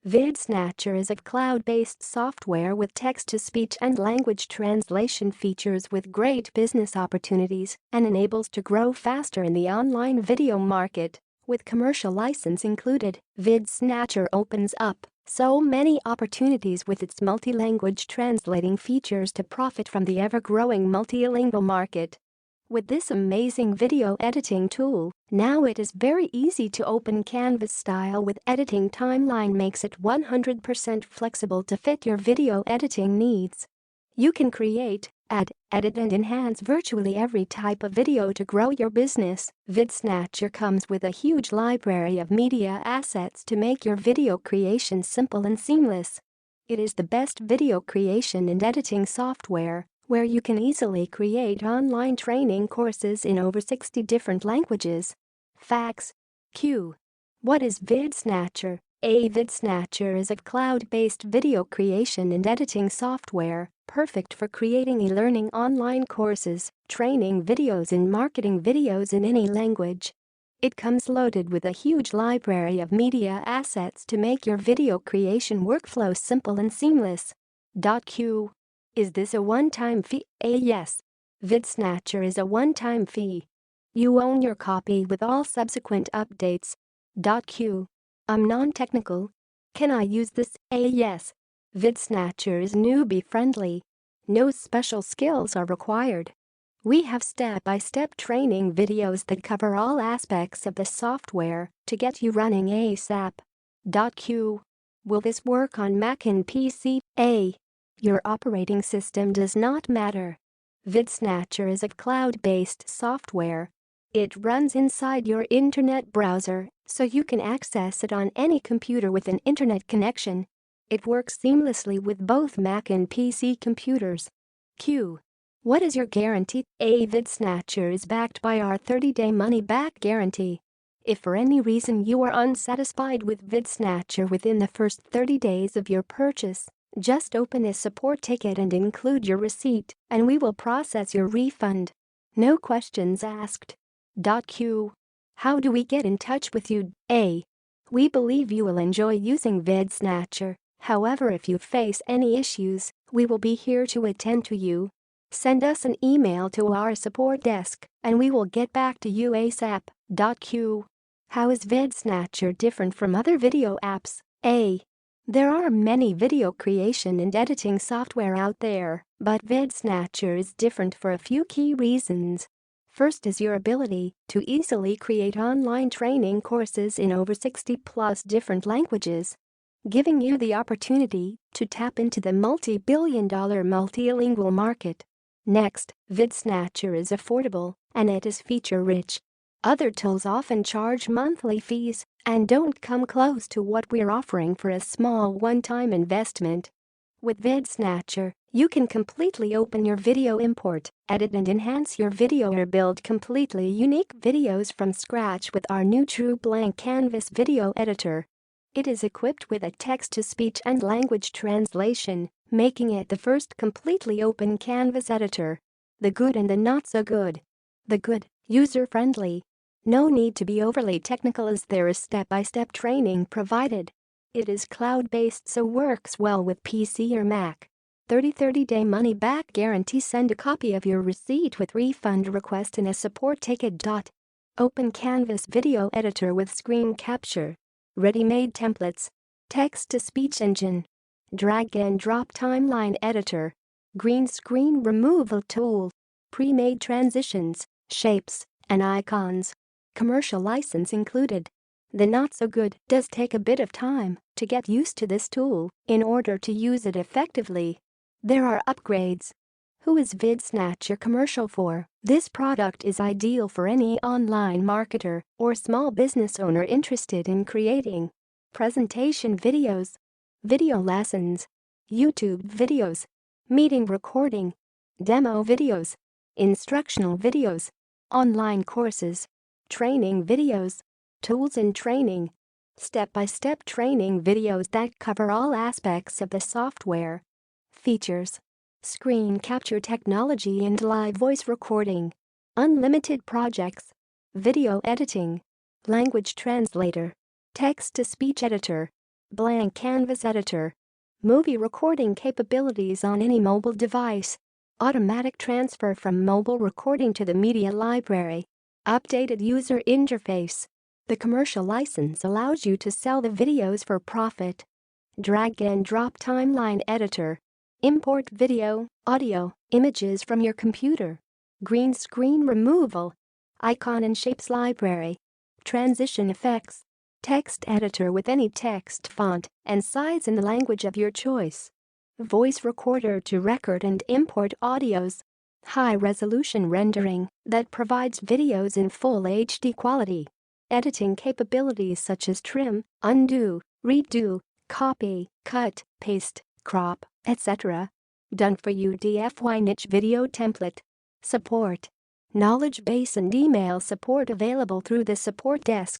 VidSnatcher is a cloud-based software with text-to-speech and language translation features with great business opportunities and enables to grow faster in the online video market. With commercial license included, VidSnatcher opens up so many opportunities with its multi-language translating features to profit from the ever-growing multilingual market. With this amazing video editing tool, now it is very easy to open Canvas style with editing timeline makes it 100% flexible to fit your video editing needs. You can create, add, edit and enhance virtually every type of video to grow your business. VidSnatcher comes with a huge library of media assets to make your video creation simple and seamless. It is the best video creation and editing software, where you can easily create online training courses in over 60 different languages. Facts. Q. What is VidSnatcher? VidSnatcher is a cloud-based video creation and editing software, perfect for creating e-learning online courses, training videos and marketing videos in any language. It comes loaded with a huge library of media assets to make your video creation workflow simple and seamless. Q. Is this a one-time fee? Yes. VidSnatcher is a one-time fee. You own your copy with all subsequent updates. Q. I'm non-technical. Can I use this? Yes. VidSnatcher is newbie-friendly. No special skills are required. We have step-by-step training videos that cover all aspects of the software to get you running ASAP. Q. Will this work on Mac and PC? Your operating system does not matter. VidSnatcher is a cloud-based software. It runs inside your internet browser, so you can access it on any computer with an internet connection. It works seamlessly with both Mac and PC computers. Q. What is your guarantee? VidSnatcher is backed by our 30-day money-back guarantee. If for any reason you are unsatisfied with VidSnatcher within the first 30 days of your purchase, just open a support ticket and include your receipt, and we will process your refund. No questions asked. Q. How do we get in touch with you? We believe you will enjoy using VidSnatcher. However, if you face any issues, we will be here to attend to you. Send us an email to our support desk, and we will get back to you ASAP. Q. How is VidSnatcher different from other video apps? There are many video creation and editing software out there, but VidSnatcher is different for a few key reasons. First is your ability to easily create online training courses in over 60+ different languages, giving you the opportunity to tap into the multi-billion-dollar multilingual market. Next, VidSnatcher is affordable and it is feature-rich. Other tools often charge monthly fees and don't come close to what we're offering for a small one-time investment. With VidSnatcher, you can completely open your video, import, edit and enhance your video or build completely unique videos from scratch with our new True Blank Canvas video editor. It is equipped with a text-to-speech and language translation, making it the first completely open Canvas editor. The good and the not so good. The good, user-friendly. No need to be overly technical as there is step-by-step training provided. It is cloud-based so works well with PC or Mac. 30-day money-back guarantee. Send a copy of your receipt with refund request and a support ticket. Open Canvas video editor with screen capture. Ready-made templates. Text-to-speech engine. Drag and drop timeline editor. Green screen removal tool. Pre-made transitions, shapes, and icons. Commercial license included. The not so good does take a bit of time to get used to this tool in order to use it effectively. There are upgrades. Who is VidSnatcher commercial for? This product is ideal for any online marketer or small business owner interested in creating presentation videos, video lessons, YouTube videos, meeting recording, demo videos, instructional videos, online courses, training videos, tools and training, step-by-step training videos that cover all aspects of the software. Features: screen capture technology and live voice recording, unlimited projects, video editing, language translator, text-to-speech editor, Blank canvas editor. Movie recording capabilities on any mobile device. Automatic transfer from mobile recording to the media library. Updated user interface. The commercial license allows you to sell the videos for profit. Drag and drop timeline editor. Import video, audio, images from your computer. Green screen removal. Icon and shapes library. Transition effects. Text editor with any text font and size in the language of your choice. Voice recorder to record and import audios. High-resolution rendering that provides videos in full HD quality. Editing capabilities such as trim, undo, redo, copy, cut, paste, crop, etc. Done for you DFY niche video template. Support. Knowledge base and email support available through the support desk.